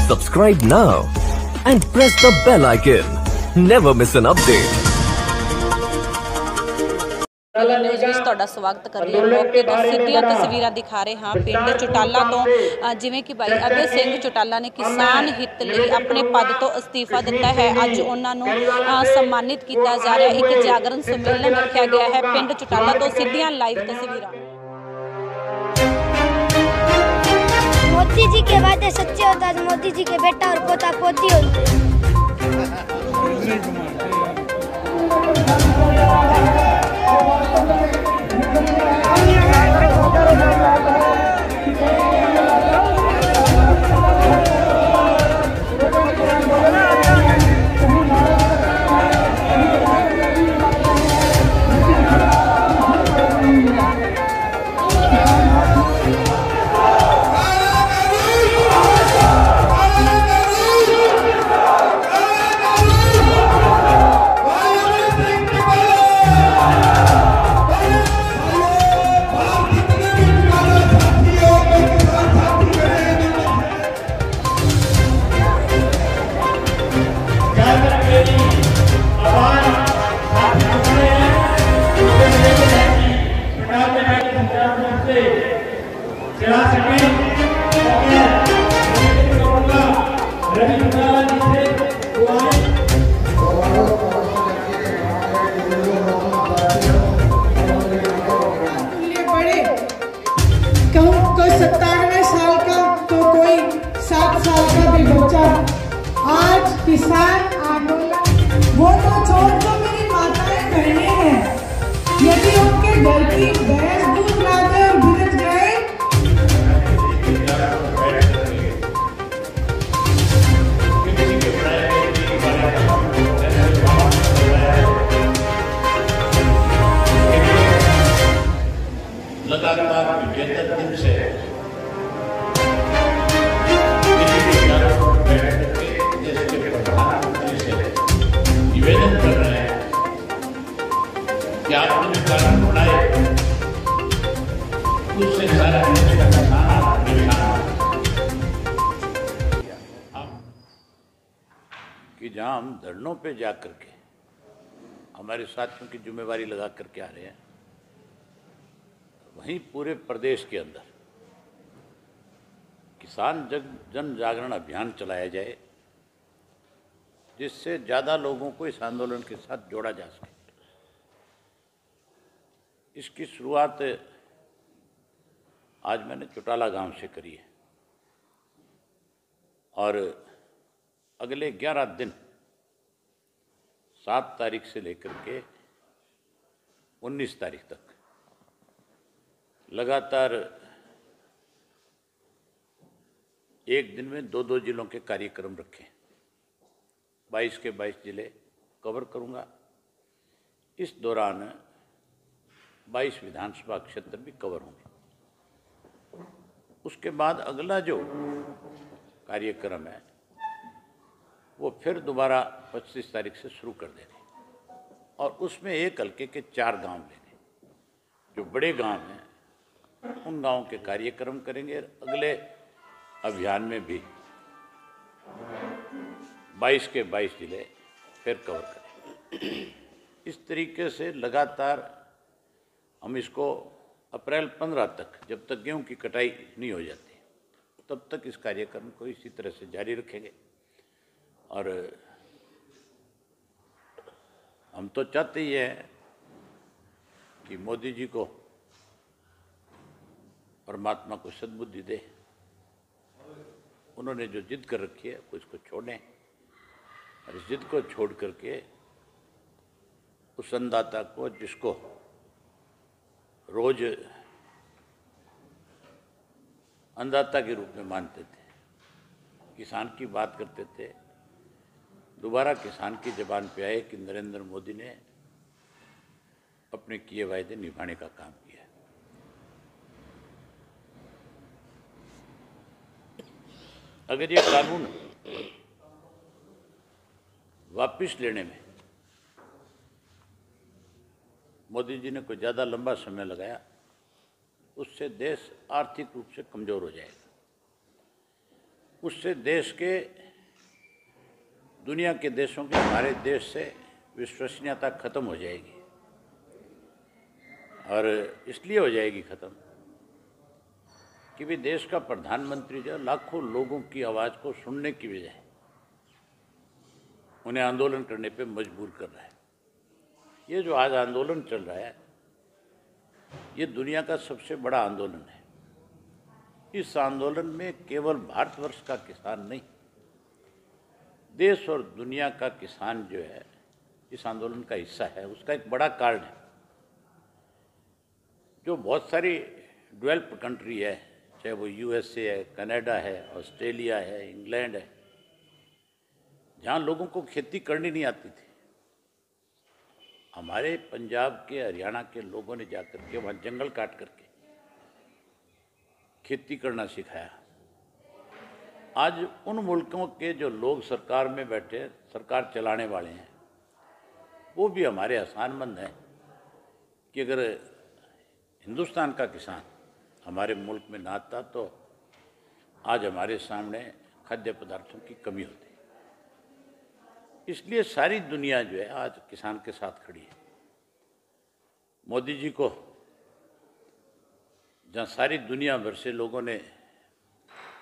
Subscribe now and press the bell icon. Never miss an update. News ਵਿੱਚ ਤੁਹਾਡਾ ਸਵਾਗਤ ਕਰਦੇ ਹਾਂ। ਮੌਕੇ ਤੋਂ ਸਿੱਧੀਆਂ ਤਸਵੀਰਾਂ ਦਿਖਾ ਰਹੇ ਹਾਂ ਪਿੰਡ ਚੁਟਾਲਾ ਤੋਂ, ਜਿਵੇਂ ਕਿ ਭਾਈ ਅਭੈ ਸਿੰਘ ਚੁਟਾਲਾ ਨੇ ਕਿਸਾਨ ਹਿੱਤ ਲਈ ਆਪਣੇ ਪਦ ਤੋਂ ਅਸਤੀਫਾ ਦਿੱਤਾ ਹੈ। ਅੱਜ ਉਹਨਾਂ ਨੂੰ ਸਨਮਾਨਿਤ ਕੀਤਾ ਜਾ ਰਿਹਾ। ਇੱਕ ਜਾਗਰਣ ਸੰਮੇਲਨ ਰੱਖਿਆ ਗਿਆ ਹੈ ਪਿੰਡ ਚੁਟਾਲਾ ਤੋਂ। ਸਿੱਧੀਆਂ ਲਾਈਵ तस्वीरें। मोदी जी के वादे सच्चे होता है, मोदी जी के बेटा और पोता पोती होते। कोई 97 साल का तो कोई 7 साल का भी बच्चा। आज किसान आंदोलन वो तो छोड़ जो मेरी माताएं बहनें हैं, यदि उनके घर की भैंस दूध ना दे और गिर जाए लगातार विजेता दिन से देश के प्रधानमंत्री से निवेदन कर रहे हैं कि आपने जो कानून बनाए उससे सारा देश का किसान कि जहां हम धरनों पे जा करके हमारे साथियों की जिम्मेवारी लगा करके आ रहे हैं, वहीं पूरे प्रदेश के अंदर किसान जन जागरण अभियान चलाया जाए, जिससे ज़्यादा लोगों को इस आंदोलन के साथ जोड़ा जा सके। इसकी शुरुआत आज मैंने चुटाला गांव से करी है और अगले 11 दिन 7 तारीख से लेकर के 19 तारीख तक लगातार एक दिन में 2-2 जिलों के कार्यक्रम रखे। 22 के 22 जिले कवर करूंगा। इस दौरान 22 विधानसभा क्षेत्र भी कवर होंगे। उसके बाद अगला जो कार्यक्रम है वो फिर दोबारा 25 तारीख से शुरू कर देंगे और उसमें एक हल्के के 4 गांव लेंगे। जो बड़े गांव हैं उन गांवों के कार्यक्रम करेंगे। अगले अभियान में भी 22 के 22 जिले फिर कवर करेंगे। इस तरीके से लगातार हम इसको अप्रैल 15 तक, जब तक गेहूं की कटाई नहीं हो जाती, तब तक इस कार्यक्रम को इसी तरह से जारी रखेंगे। और हम तो चाहते ही हैं कि मोदी जी को परमात्मा को सद्बुद्धि दे। उन्होंने जो जिद कर रखी है उसको छोड़ें और इस जिद को छोड़ करके उस अन्नदाता को, जिसको रोज अन्नदाता के रूप में मानते थे, किसान की बात करते थे, दोबारा किसान की जबान पे आए कि नरेंद्र मोदी ने अपने किए वायदे निभाने का काम किया। अगर ये कानून वापस लेने में मोदी जी ने कोई ज़्यादा लंबा समय लगाया, उससे देश आर्थिक रूप से कमज़ोर हो जाएगा। उससे देश के, दुनिया के देशों के हमारे देश से विश्वसनीयता खत्म हो जाएगी। और इसलिए हो जाएगी खत्म कि भी देश का प्रधानमंत्री जो लाखों लोगों की आवाज़ को सुनने की बजाय उन्हें आंदोलन करने पे मजबूर कर रहा है। ये जो आज आंदोलन चल रहा है, ये दुनिया का सबसे बड़ा आंदोलन है। इस आंदोलन में केवल भारतवर्ष का किसान नहीं, देश और दुनिया का किसान जो है इस आंदोलन का हिस्सा है। उसका एक बड़ा कारण है, जो बहुत सारी डेवलप्ड कंट्री है, चाहे वो यूएसए है, कनाडा है, ऑस्ट्रेलिया है, इंग्लैंड है, जहाँ लोगों को खेती करनी नहीं आती थी, हमारे पंजाब के, हरियाणा के लोगों ने जाकर के वहाँ जंगल काट करके खेती करना सिखाया। आज उन मुल्कों के जो लोग सरकार में बैठे, सरकार चलाने वाले हैं, वो भी हमारे एहसानमंद हैं कि अगर हिंदुस्तान का किसान हमारे मुल्क में ना आता तो आज हमारे सामने खाद्य पदार्थों की कमी होती। इसलिए सारी दुनिया जो है आज किसान के साथ खड़ी है। मोदी जी को जहाँ सारी दुनिया भर से लोगों ने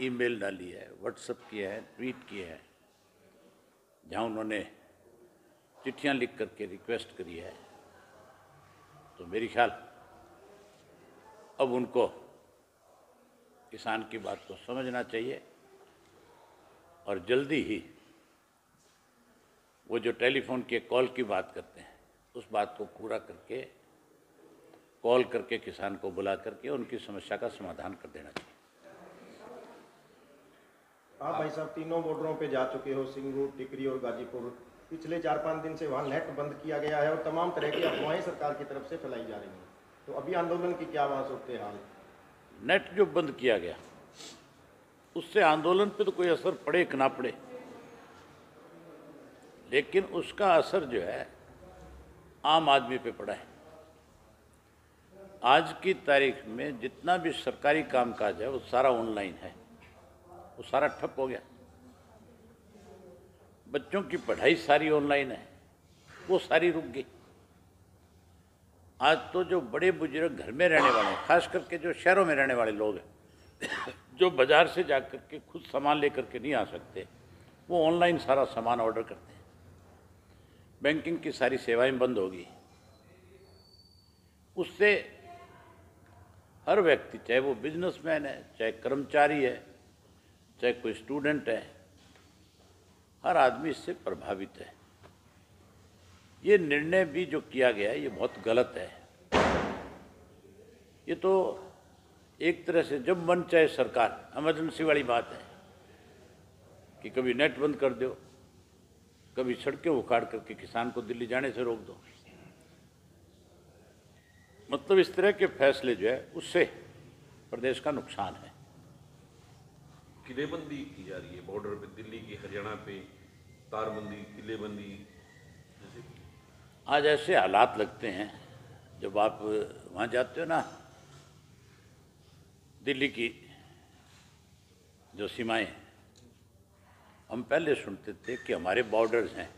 ईमेल डाली है, व्हाट्सएप किया है, ट्वीट किए हैं, जहाँ उन्होंने चिट्ठियाँ लिख करके रिक्वेस्ट करी है, तो मेरी ख्याल अब उनको किसान की बात को समझना चाहिए और जल्दी ही वो जो टेलीफोन के कॉल की बात करते हैं उस बात को पूरा करके, कॉल करके किसान को बुला करके उनकी समस्या का समाधान कर देना चाहिए। आप भाई साहब तीनों बॉर्डरों पे जा चुके हो, सिंगूर, टिकरी और गाजीपुर। पिछले 4-5 दिन से वहाँ नेट बंद किया गया है और तमाम तरह की अफवाहें सरकार की तरफ से फैलाई जा रही हैं, तो अभी आंदोलन की क्या वहाँ सूरत हाल? नेट जो बंद किया गया उससे आंदोलन पे तो कोई असर पड़े कि ना पड़े, लेकिन उसका असर जो है आम आदमी पे पड़ा है। आज की तारीख में जितना भी सरकारी कामकाज है वो सारा ऑनलाइन है, वो सारा ठप हो गया। बच्चों की पढ़ाई सारी ऑनलाइन है, वो सारी रुक गई। आज तो जो बड़े बुजुर्ग घर में रहने वाले हैं, खास करके जो शहरों में रहने वाले लोग हैं, जो बाजार से जाकर के खुद सामान लेकर के नहीं आ सकते, वो ऑनलाइन सारा सामान ऑर्डर करते हैं। बैंकिंग की सारी सेवाएं बंद होगी। उससे हर व्यक्ति, चाहे वो बिजनेसमैन है, चाहे कर्मचारी है, चाहे कोई स्टूडेंट है, हर आदमी इससे प्रभावित है। ये निर्णय भी जो किया गया है ये बहुत गलत है। ये तो एक तरह से जब मन चाहे सरकार, इमरजेंसी वाली बात है कि कभी नेट बंद कर दो, कभी सड़कें उखाड़ करके किसान को दिल्ली जाने से रोक दो। मतलब इस तरह के फैसले जो है उससे प्रदेश का नुकसान है। किलेबंदी की जा रही है बॉर्डर पे, दिल्ली की, हरियाणा पे तारबंदी, किलेबंदी। आज ऐसे हालात लगते हैं जब आप वहाँ जाते हो ना, दिल्ली की जो सीमाएं, हम पहले सुनते थे कि हमारे बॉर्डर्स हैं,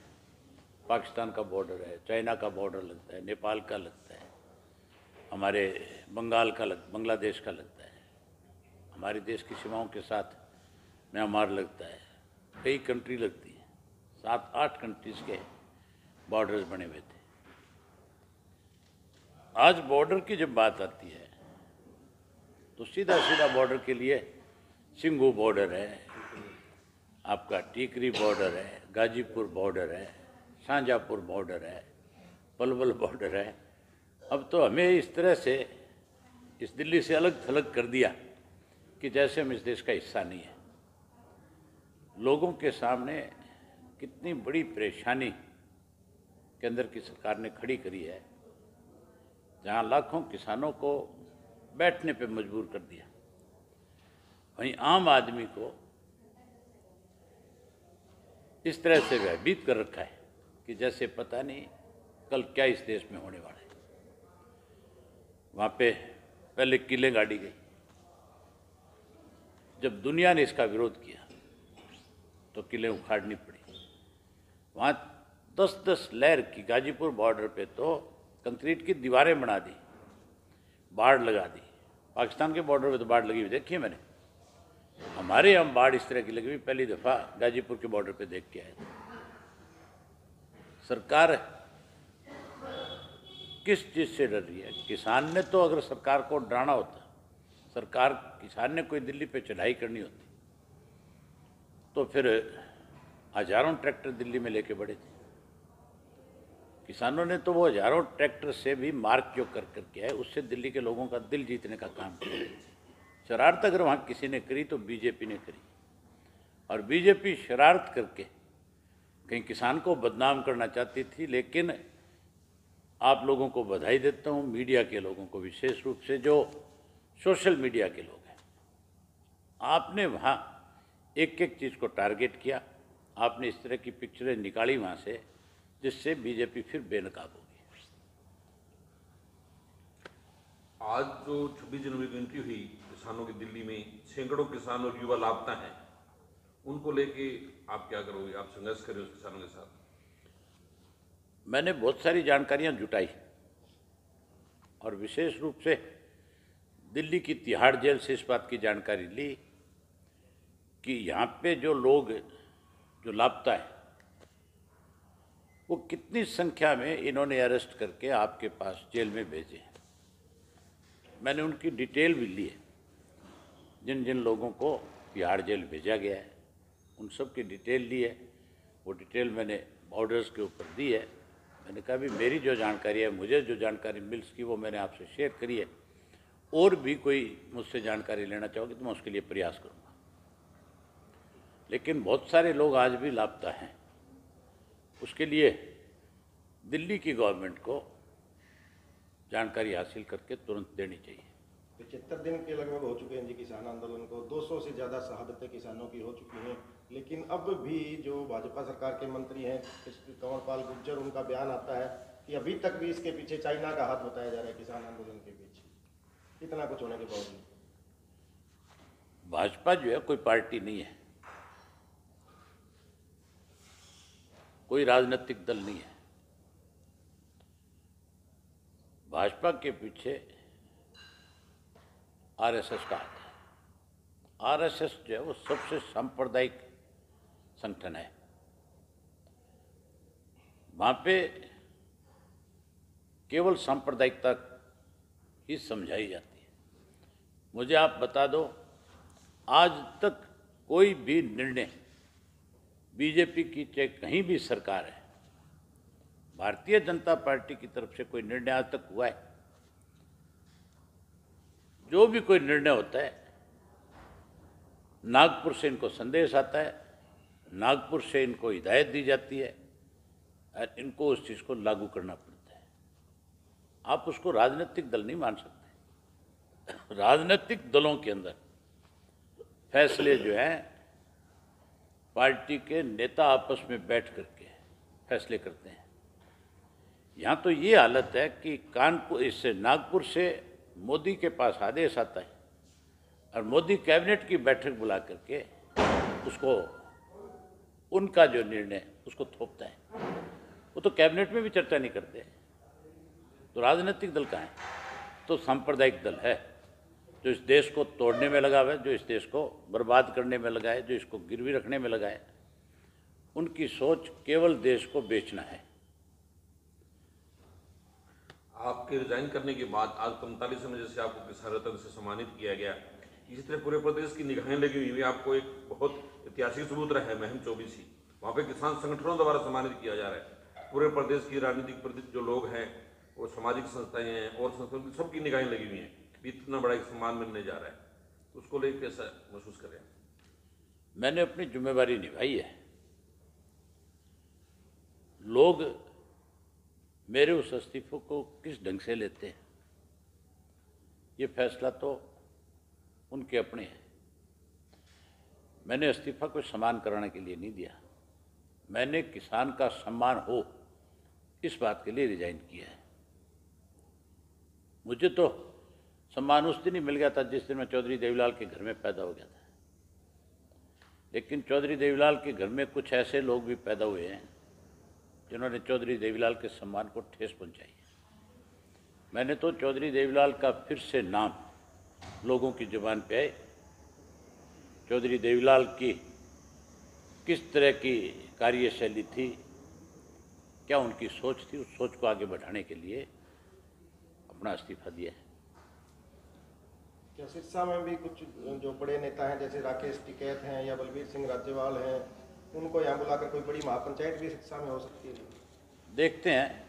पाकिस्तान का बॉर्डर है, चाइना का बॉर्डर लगता है, नेपाल का लगता है, हमारे बंगाल का बांग्लादेश का लगता है, हमारे देश की सीमाओं के साथ म्यांमार लगता है, कई कंट्री लगती हैं, 7-8 कंट्रीज़ के बॉर्डर्स बने हुए थे। आज बॉर्डर की जब बात आती है तो सीधा सीधा बॉर्डर के लिए सिंगू बॉर्डर है, आपका टीकरी बॉर्डर है, गाजीपुर बॉर्डर है, शाहजहाँपुर बॉर्डर है, पलवल बॉर्डर है। अब तो हमें इस तरह से इस दिल्ली से अलग थलग कर दिया कि जैसे हम इस देश का हिस्सा नहीं है। लोगों के सामने कितनी बड़ी परेशानी के अंदर की सरकार ने खड़ी करी है, जहाँ लाखों किसानों को बैठने पे मजबूर कर दिया, वहीं आम आदमी को इस तरह से भयभीत कर रखा है कि जैसे पता नहीं कल क्या इस देश में होने वाला है। वहाँ पे पहले किलें गाड़ी गई, जब दुनिया ने इसका विरोध किया तो किले उखाड़नी पड़ी। वहाँ 10-10 लेयर की गाजीपुर बॉर्डर पे तो कंक्रीट की दीवारें बना दी, बाढ़ लगा दी। पाकिस्तान के बॉर्डर पे तो बाढ़ लगी हुई देखी है मैंने। हमारे यहाँ बाढ़ इस तरह की लगी हुई पहली दफ़ा गाजीपुर के बॉर्डर पे देख के आए। सरकार किस चीज़ से डर रही है? किसान ने तो अगर सरकार को डराना होता, सरकार किसान ने कोई दिल्ली पे चढ़ाई करनी होती तो फिर हजारों ट्रैक्टर दिल्ली में लेके बढ़े थे। किसानों ने तो वो हजारों ट्रैक्टर से भी मार्क जो कर करके है उससे दिल्ली के लोगों का दिल जीतने का काम किया। शरारत अगर वहाँ किसी ने करी तो बीजेपी ने करी, और बीजेपी शरारत करके कहीं किसान को बदनाम करना चाहती थी। लेकिन आप लोगों को बधाई देता हूँ, मीडिया के लोगों को, विशेष रूप से जो सोशल मीडिया के लोग हैं। आपने वहाँ एक एक चीज़ को टारगेट किया, आपने इस तरह की पिक्चरें निकाली वहाँ से जिससे बीजेपी फिर बेनकाब होगी। आज जो 26 जनवरी को एंट्री हुई किसानों की दिल्ली में, सैकड़ों किसान और युवा लापता हैं, उनको लेके आप क्या करोगे? आप संघर्ष करें उस किसानों के साथ? मैंने बहुत सारी जानकारियां जुटाई और विशेष रूप से दिल्ली की तिहाड़ जेल से इस बात की जानकारी ली कि यहाँ पे जो लोग जो लापता है वो कितनी संख्या में इन्होंने अरेस्ट करके आपके पास जेल में भेजे हैं। मैंने उनकी डिटेल भी ली है, जिन जिन लोगों को तिहाड़ जेल भेजा गया है उन सब की डिटेल ली है। वो डिटेल मैंने बॉर्डर्स के ऊपर दी है। मैंने कहा भी मेरी जो जानकारी है, मुझे जो जानकारी मिल सकी वो मैंने आपसे शेयर करी है। और भी कोई मुझसे जानकारी लेना चाहोगे तो मैं उसके लिए प्रयास करूँगा। लेकिन बहुत सारे लोग आज भी लापता हैं, उसके लिए दिल्ली की गवर्नमेंट को जानकारी हासिल करके तुरंत देनी चाहिए। 75 दिन के लगभग हो चुके हैं जी किसान आंदोलन को, 200 से ज़्यादा शहादतें किसानों की हो चुकी हैं। लेकिन अब भी जो भाजपा सरकार के मंत्री हैं कंवरपाल गुर्जर, उनका बयान आता है कि अभी तक भी इसके पीछे चाइना का हाथ बताया जा रहा है किसान आंदोलन के पीछे। इतना कुछ होने के बावजूद भाजपा जो है कोई पार्टी नहीं है, कोई राजनीतिक दल नहीं है। भाजपा के पीछे आरएसएस का हाथ है। आरएसएस जो है वो सबसे सांप्रदायिक संगठन है। वहाँ पे केवल सांप्रदायिकता ही समझाई जाती है। मुझे आप बता दो, आज तक कोई भी निर्णय बीजेपी की चाहे कहीं भी सरकार है, भारतीय जनता पार्टी की तरफ से कोई निर्णय आज तक हुआ है? जो भी कोई निर्णय होता है नागपुर से इनको संदेश आता है, नागपुर से इनको हिदायत दी जाती है और इनको उस चीज़ को लागू करना पड़ता है। आप उसको राजनीतिक दल नहीं मान सकते। राजनीतिक दलों के अंदर फैसले जो हैं पार्टी के नेता आपस में बैठ करके फैसले करते हैं। यहाँ तो ये हालत है कि कानपुर इससे नागपुर से मोदी के पास आदेश आता है और मोदी कैबिनेट की बैठक बुला करके उसको उनका जो निर्णय उसको थोपता है। वो तो कैबिनेट में भी चर्चा नहीं करते। तो राजनीतिक दल कहाँ है? तो सांप्रदायिक दल है जो इस देश को तोड़ने में लगा हुआ है, जो इस देश को बर्बाद करने में लगा है, जो इसको गिरवी रखने में लगा है। उनकी सोच केवल देश को बेचना है। आपके रिजाइन करने के बाद आज 45 में जैसे आपको किसान रत्न से सम्मानित किया गया, इसी तरह पूरे प्रदेश की निगाहें लगी हुई है। आपको एक बहुत ऐतिहासिक सबूत रहा है महम 24 ही, वहाँ पे किसान संगठनों द्वारा सम्मानित किया जा रहा है। पूरे प्रदेश की राजनीतिक जो लोग हैं, वो सामाजिक संस्थाएं हैं और संस्थाएं, सबकी निगाहें लगी हुई हैं। इतना बड़ा एक सम्मान मिलने जा रहा है, उसको लेकर कैसा महसूस करें? मैंने अपनी जिम्मेवारी निभाई है। लोग मेरे उस इस्तीफे को किस ढंग से लेते हैं ये फैसला तो उनके अपने हैं। मैंने इस्तीफा को सम्मान कराने के लिए नहीं दिया, मैंने किसान का सम्मान हो इस बात के लिए रिजाइन किया है। मुझे तो सम्मान उस दिन ही मिल गया था जिस दिन मैं चौधरी देवीलाल के घर में पैदा हो गया था। लेकिन चौधरी देवीलाल के घर में कुछ ऐसे लोग भी पैदा हुए हैं जिन्होंने चौधरी देवीलाल के सम्मान को ठेस पहुंचाई है। मैंने तो चौधरी देवीलाल का फिर से नाम लोगों की जुबान पे आए, चौधरी देवीलाल की किस तरह की कार्यशैली थी, क्या उनकी सोच थी, उस सोच को आगे बढ़ाने के लिए अपना इस्तीफा दिया है। क्या सिरसा में भी कुछ जो बड़े नेता हैं जैसे राकेश टिकैत हैं या बलबीर सिंह राज्यवाल हैं, उनको यहाँ बुलाकर कोई बड़ी महापंचायत भी सिरसा में हो सकती है? देखते हैं,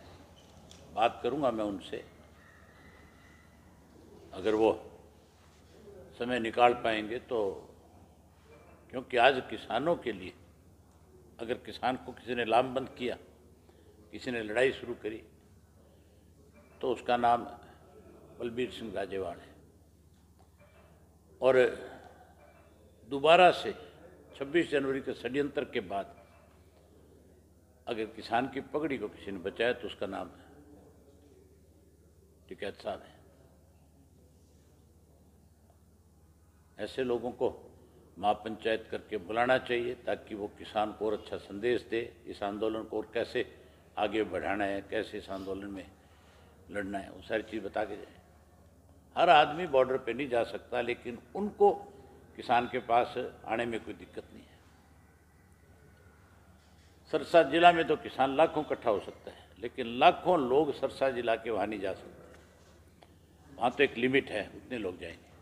बात करूंगा मैं उनसे, अगर वो समय निकाल पाएंगे तो। क्योंकि आज किसानों के लिए अगर किसान को किसी ने लामबंद किया, किसी ने लड़ाई शुरू करी, तो उसका नाम बलबीर सिंह राजेवाल है। और दोबारा से 26 जनवरी के षड्यंत्र के बाद अगर किसान की पगड़ी को किसी ने बचाया तो उसका नाम टिकैत साहब है। ऐसे लोगों को महापंचायत करके बुलाना चाहिए ताकि वो किसान को और अच्छा संदेश दे, इस आंदोलन को और कैसे आगे बढ़ाना है, कैसे इस आंदोलन में लड़ना है, वो सारी चीज़ बता के जाए। हर आदमी बॉर्डर पे नहीं जा सकता, लेकिन उनको किसान के पास आने में कोई दिक्कत नहीं है। सरसा जिला में तो किसान लाखों इकट्ठा हो सकता है, लेकिन लाखों लोग सरसा जिला के वहाँ नहीं जा सकते। वहाँ तो एक लिमिट है, उतने लोग जाएंगे।